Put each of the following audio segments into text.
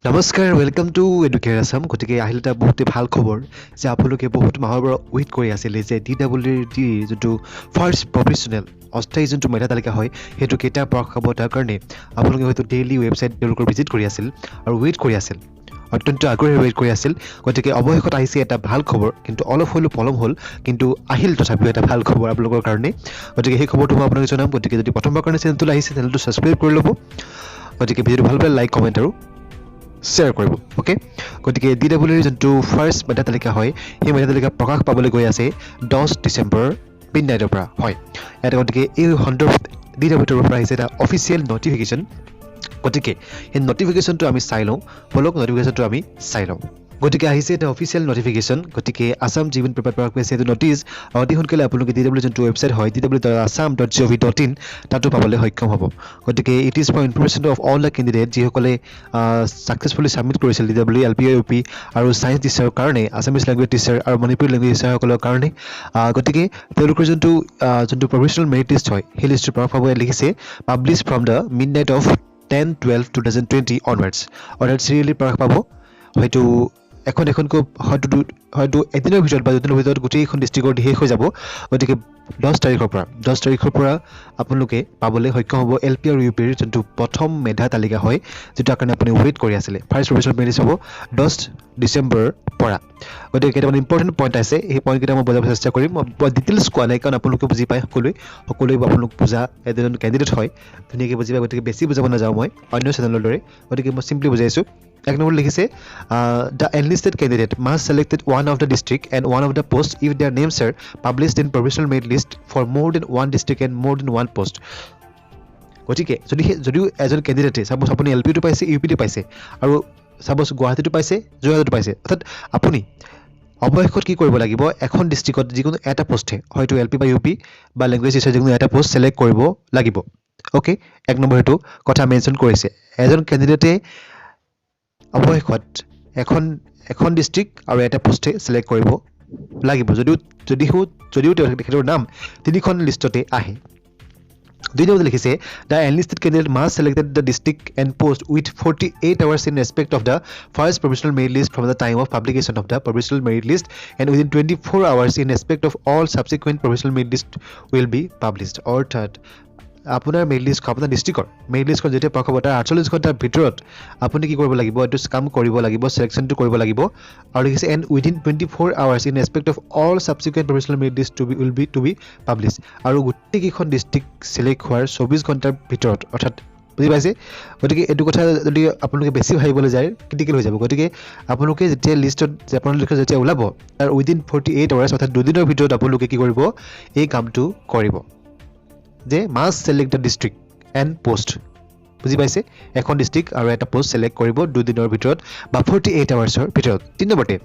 নমস্কাৰ welcome to Educare Assam গতিকে আহিল এটা বহুতেই ভাল খবৰ যে আপোনালোকে বহুত মাহৰ পৰা ৱেইট কৰি আছিলে যে DWD যোনটো ফাৰ্ষ্ট প্ৰফেশ্যনেল অস্থায়ী যোনটো মেধা তালিকা হয় সেইটো কেইটা প্ৰকাশ পাব তাৰ কাৰণে আপোনালোকে হয়তো ডেইলি ৱেবছাইট তেওঁলোকৰ ভিজিট কৰি আছিল আৰু ৱেইট কৰি আছিল অত্যন্ত আগ্ৰহেৰে ৱেইট কৰি আছিল গতিকে অৱশেষত আহিছে এটা ভাল খবৰ কিন্তু অলপ হ'লেও পলম হ'ল কিন্তু আহিল তথাপিও এটা ভাল খবৰ আপোনালোকৰ কাৰণে গতিকে সেই খবৰটো মই আপোনালোকে জনাম গতিকে যদি প্ৰথমবাৰ কাৰণে চেনেলটো আহিছে চেনেলটো ছাবস্ক্ৰাইব কৰি ল'ব গতিকে ভিডিঅ'টো ভাল পালে লাইক কমেণ্ট আৰু শ্বেয়াৰ কৰিব ওকে গতিকে DWDৰ যোনটো ফাৰ্ষ্ট মেধা তালিকা হয় সেই মেধা তালিকা প্ৰকাশ পাবলৈ গৈ আছে 10 ডিচেম্বৰ মিডনাইটৰ পৰা হয় ইয়াত গতিকে এই সন্দৰ্ভত DWDৰ পৰা আহিছে এটা অফিচিয়েল নটিফিকেশ্যন গতিকে এই নটিফিকেশ্যনটো আমি চাই লওঁ বলক নটিফিকেশ্যনটো আমি চাই লওঁ গতিকে আহিছে এটা অফিচিয়েল নটিফিকেশ্যন গতিকে আসাম জীৱন পেপাৰ প্ৰকাশ কৰিছে এইটো নটিচ অতি সোনকালে আপোনালোকে DWD যোনটো ৱেবছাইট হয় www.assam.gov.in তাতো পাবলৈ সক্ষম হ'ব গতিকে it is for information of all the candidate যিসকলে ছাকচেছফুলি ছাবমিট কৰিছিল DWD LP UP আৰু ছায়েন্স টিচাৰৰ কাৰণে আছামিজ লেংগুৱেজ টিচাৰ আৰু মণিপুৰী লেংগুৱেজ টিচাৰসকলৰ কাৰণে গতিকে তেওঁলোকৰ যোনটো প্ৰফেশ্যনেল মেৰিট লিষ্ট হয় সেই লিষ্টটো প্ৰকাশ পাব লিখিছে publish from the midnight of 10/12/2020 onwards অৰ্থাৎ চিৰিয়েলি প্ৰকাশ পাব হয়তো এখনকৈ হয়তো এদিনৰ ভিতৰত বা দুদিনৰ ভিতৰত গোটেইখন ডিষ্ট্ৰিক্টৰ শেষ হৈ যাব গতিকে 10 তাৰিখৰ পৰা আপোনালোকে পাবলৈ সক্ষম হ'ব LP আৰু UPৰ যোনটো প্ৰথম মেধা তালিকা হয় যেটা কাৰণে আপুনি ৱেইট কৰি আছিলে ফাৰ্ষ্ট প্ৰফেশ্যনেল মেৰিট হ'ব 10 ডিচেম্বৰৰ পৰা গতিকে কেইটামান ইম্পৰ্টেণ্ট পইণ্ট আছে সেই পইণ্টকেইটা মই বুজাব চেষ্টা কৰিম মই ডিটেইলছ কোৱা নাই কাৰণ আপোনালোকে বুজি পায় সকলোৱে আপোনালোক বুজা এজন কেণ্ডিডেট হয় ধুনীয়াকৈ বুজি পায় গতিকে বেছি বুজাব নাযাওঁ মই অন্য চেনেলৰ দৰে গতিকে মই চিম্পলি বুজাইছোঁ এক নম্বৰ লিখিছে the enlisted candidate must select one of the district and one of the post if their names are published in provisional merit list for more than one district and more than one post গতিকে যদিও এজন কেণ্ডিডেটে suppose আপুনি LPটো পাইছে UPটো পাইছে আৰু suppose গুৱাহাটীটো পাইছে যোৰহাটতো পাইছে অৰ্থাৎ আপুনি অৱশেষত কি কৰিব লাগিব এখন ডিষ্ট্ৰিক্টত যিকোনো এটা পোষ্টে হয়তো LP বা UP বা লেংগুৱেজ টিচাৰ যিকোনো এটা পোষ্ট সিলেক্ট কৰিব লাগিব ওকে এক নম্বৰ হেতু কথা মেনশন কৰিছে এজন কেণ্ডিডেটে অৱশেষত এখন ডিষ্ট্ৰিক্ট আৰু এটা পোষ্টে সিলেক্ট কৰিব লাগিব যদিও তেখেতৰ নাম তিনিখন লিষ্টতে আহে দুই নম্বৰ লিখিছে the enlisted candidate must select the district and post with 48 hours in respect of the first provisional merit list from the time of publication of the provisional merit list and within 24 hours in respect of all subsequent provisional merit list will be published অৰ্থাৎ আপোনাৰ merit list আপোনাৰ ডিষ্ট্ৰিক্টৰ merit লিষ্টখন যেতিয়া প্ৰকাশ হ'ব তাৰ 48 ঘণ্টাৰ ভিতৰত আপুনি কি কৰিব লাগিব এইটো কাম কৰিব লাগিব সিলেকশ্যনটো কৰিব লাগিব আৰু লিখিছে and within 24 hours in respect of all subsequent provisional merit list will be published আৰু গোটেইকেইখন ডিষ্ট্ৰিক্ট সিলেক্ট হোৱাৰ 24 ঘণ্টাৰ ভিতৰত অৰ্থাৎ বুজি পাইছে গতিকে এইটো কথা যদি আপোনালোকে বেছি ভাবিবলৈ যায় ক্ৰিটিকেল হৈ যাব গতিকে আপোনালোকে যেতিয়া লিষ্টত আপোনালোকে যেতিয়া ওলাব তাৰ within 48 hours অৰ্থাৎ দুদিনৰ ভিতৰত আপোনালোকে কি কৰিব এই কামটো কৰিব যে must select the district and post বুজি পাইছে এখন ডিস্ট্ৰিক্ট আৰু এটা পোষ্ট সিলেক্ট কৰিব দুই দিনৰ ভিতৰত বা 48 আৱাৰ্ছৰ ভিতৰত তিন নম্বৰতে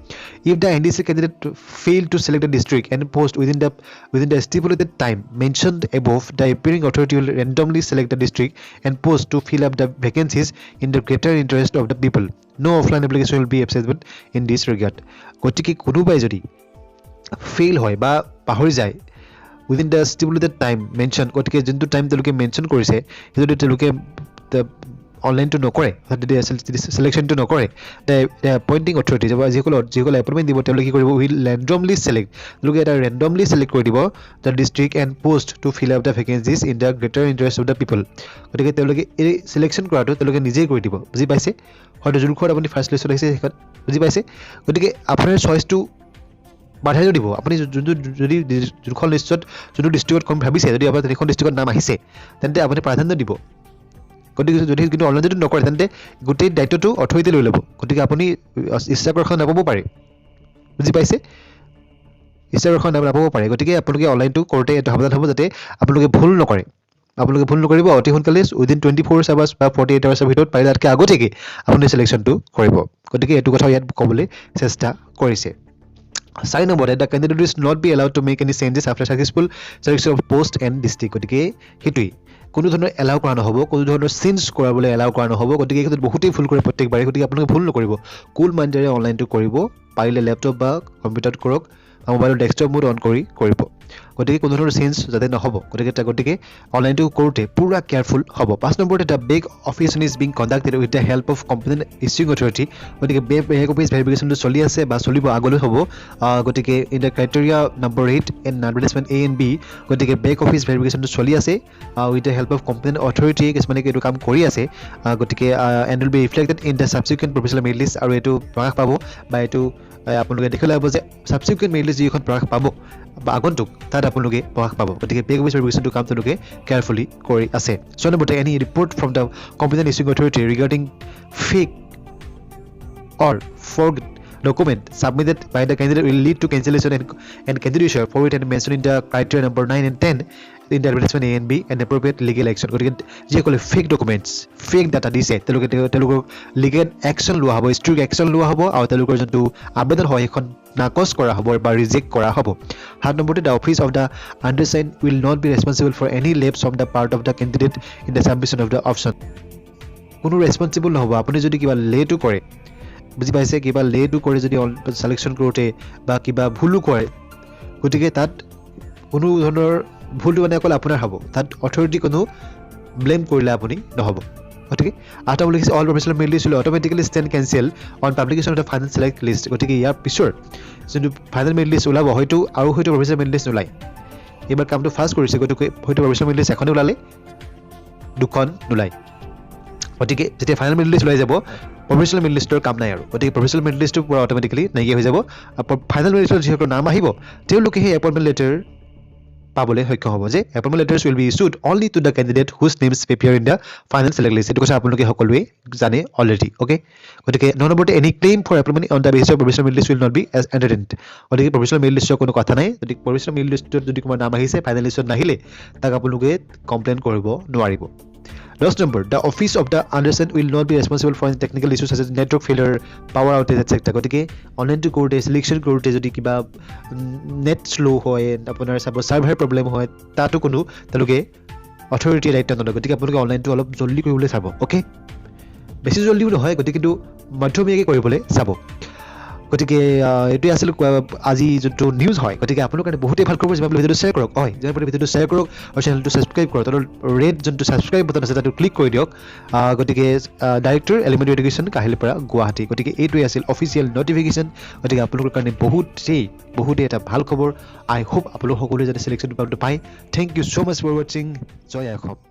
if the NDC candidate fail to select the district and post within the stipulated time mentioned above the appearing authority will randomly select the district and post to fill up the vacancies in the greater interest of the people no offline application will be acceptable in this regard গতিকে কোনোবাই যদি fail হয় বা পাহৰি যায় within the stipulated time mentioned গতিকে যোনটো time তেওঁলোকে মেনশন কৰিছে সেইটো তেওঁলোকে অনলাইনটো নকৰে সিলেকশ্যনটো নকৰে the appointing authority যিসকলে এপইণ্টমেণ্ট দিব তেওঁলোকে কি কৰিব will randomly select তেওঁলোকে এটা randomly select কৰি দিব the district and post to fill up the vacancies in the greater interest of the people গতিকে তেওঁলোকে এই সিলেকশ্যন কৰাটো তেওঁলোকে নিজেই কৰি দিব বুজি পাইছে হয়তো যোনখন আপুনি ফাৰ্ষ্ট লিষ্টত আহিছে সেইখন বুজি পাইছে গতিকে আপোনাৰ চইচটো বাধাই দিব আপুনি যদি যোনখন লিষ্টত যোনটো ডিষ্ট্ৰিক্টত কম ভাবিছে যদি আপোনাৰ এখন ডিষ্ট্ৰিক্টৰ নাম আহিছে তেন্তে আপুনি প্ৰাধান্য দিব গতিকে যদি কিন্তু অনলাইন যদি নকৰে তেন্তে গোটেই দায়িত্বটো অথৰিটি লৈ ল'ব গতিকে আপুনি ইচ্ছাকৰ্ষণ নাপাব পাৰে বুজি পাইছে ইচ্ছাকৰ্ষণ নাপাব পাৰে গতিকে আপোনালোকে অনলাইনটো কৰোঁতে এটা সাৱধান হ'ব যাতে আপোনালোকে ভুল নকৰিব অতি সোনকালে উইদিন 24 আৱাৰ্ছ বা 48 আৱাৰ্ছৰ ভিতৰত পাৰিলে তাতকৈ আগতীয়াকৈ আপুনি চিলেকশ্যনটো কৰিব গতিকে এইটো কথা ইয়াত ক'বলৈ চেষ্টা কৰিছে চাৰি নম্বৰতে the candidate is not be allowed to make any changes after successful selection of post and district গতিকে সেইটোৱেই কোনো ধৰণৰ এলাউ কৰা নহ'ব কোনো ধৰণৰ চেঞ্জ কৰাবলৈ এলাউ কৰা নহ'ব গতিকে এই ক্ষেত্ৰত বহুতেই ভুল কৰে প্ৰত্যেকবাৰে গতিকে আপোনালোকে ভুল নকৰিব কুল মাইণ্ডেৰে অনলাইনটো কৰিব পাৰিলে লেপটপ বা কম্পিউটাৰত কৰক বা মোবাইলৰ ডেস্কটপ মোড অন কৰি কৰিব গতিকে কোনো ধৰণৰ চেঞ্জ যাতে নহ'ব গতিকে অনলাইনটো কৰোঁতে পুৰা কেয়াৰফুল হ'ব 5 নম্বৰতে এটা বেগ অফিচন is being conducted with the help of competent issuing authority গতিকে বেগ অফিচ ভেৰিফিকেশ্যনটো চলি আছে বা চলিব আগলৈ হ'ব গতিকে in the criteria number 8 and advertisement A and B গতিকে বেগ অফিচ ভেৰিফিকেশ্যনটো চলি আছে with the help of competent authority কিছুমানে এইটো কাম কৰি আছে গতিকে and will be reflected in the subsequent professional merit list আৰু এইটো প্ৰকাশ পাব বা এইটো আপোনালোকে দেখিলে হ'ব যে ছাবচিকুৱেণ্ট মেৰিট লিষ্ট যিখন প্ৰকাশ পাব বা আগন্তুক তাত আপোনালোকে প্ৰকাশ পাব গতিকে বেগ অফিচ ভেৰিফিকেশ্যনটো কাম তেওঁলোকে কেয়াৰফুলি কৰি আছে 6 নম্বৰতে any report from the competent issuing authority regarding fake or forged document submitted by the candidate will lead to cancellation and candidature for it and mentioned in the criteria number 9 and 10 in the advertisement A and B and appropriate legal action গতিকে যিসকলে fake documents fake data দিছে তেওঁলোকৰ legal action লোৱা হ'ব strict action লোৱা হ'ব আৰু তেওঁলোকৰ যোনটো আবেদন হয় সেইখন নাকচ কৰা হ'ব বা ৰিজেক্ট কৰা হ'ব 7 নম্বৰতে the office of the undersigned will not be responsible for any lapse of the part of the candidate in the submission of the option কোনো ৰেছপনচিবল নহ'ব আপুনি যদি কিবা লেটো কৰে বুজি পাইছে কিবা লেটো কৰে যদি সিলেকশ্যন কৰোঁতে বা কিবা ভুলো কৰে গতিকে তাত কোনো ধৰণৰ ভুলটো মানে অকল আপোনাৰ হ'ব তাত অথৰিটি কোনো ব্লেম কৰিলে আপুনি নহ'ব গতিকে 8 নম্বৰ লিখিছে all professional merit list will automatically stand cancel on publication of the final select list গতিকে ইয়াৰ পিছৰ যোনটো ফাইনেল মেৰিট লিষ্ট ওলাব হয়তো প্ৰফেচনেল মেৰিট লিষ্ট নোলায় এইবাৰ কামটো ফাৰ্ষ্ট কৰিছে গতিকে হয়তো প্ৰফেচনেল মেৰিট লিষ্ট এখনে ওলালে দুখন নোলায় গতিকে যেতিয়া ফাইনেল মেৰিট লিষ্ট ওলাই যাব প্ৰফেচনেল মেৰিট লিষ্টৰ কাম নাই আৰু গতিকে প্ৰফেচনেল মেৰিট লিষ্টটো পুৰা অট'মেটিকেলি নাইকিয়া হৈ যাব ফাইনেল মেৰিট লিষ্টত যিসকলৰ নাম আহিব তেওঁলোকে সেই এপইণ্টমেণ্ট লেটাৰ পাবলৈ সক্ষম হ'ব যে appointment letters will be issued only to the candidate whose names appear in the final select list এইটো কথা আপোনালোকে সকলোৱে জানে অলৰেডি অ'কে গতিকে 9 নম্বৰতে any claim for appointment on the basis of professional merit list will not be as entertained গতিকে professional merit লিষ্টৰ কোনো কথা নাই গতিকে প্ৰফেচনেল মেৰিট লিষ্টত যদি তোমাৰ নাম আহিছে ফাইনেল লিষ্টত নাহিলে তাক আপোনালোকে কমপ্লেইন কৰিব নোৱাৰিব 10 number the office of the undersigned will not be responsible for any technical issues such as network failure power outage etc গতিকে অনলাইন টু কৰোঁতে সিলেকশ্যন কৰোঁতে যদি কিবা নেট শ্ল' হয় আপোনাৰ চাৰ্ভাৰ প্ৰব্লেম হয় তাতো কোনো তেওঁলোকে অথৰিটিয়ে দায়িত্ব নলয় গতিকে আপোনালোকে অনলাইনটো অলপ জল্দি কৰিবলৈ চাব অ'কে বেছি জল্দিও নহয় গতিকে কিন্তু মধ্যমীয়াকৈ কৰিবলৈ চাব গতিকে এইটোৱে আছিল আজি যোনটো নিউজ হয় গতিকে আপোনালোকৰ কাৰণে বহুতেই ভাল খবৰ যিমান ভিডিঅ'টো শ্বেয়াৰ কৰক হয় যিমান ভিডিঅ'টো শ্বেয়াৰ কৰক আৰু চেনেলটো ছাবস্ক্ৰাইব কৰক তাৰ ৰেড যোনটো ছাবস্ক্ৰাইব বটন আছে তাতো ক্লিক কৰি দিয়ক গতিকে director elementary education Kahilipara Guwahati গতিকে এইটোৱে আছিল অফিচিয়েল নটিফিকেশ্যন গতিকে আপোনালোকৰ কাৰণে বহুতেই এটা ভাল খবৰ আই হোপ আপোনালোক সকলোৱে যাতে ছিলেকশ্যন পাই thank you so' much for ৱাচিং জয় অসম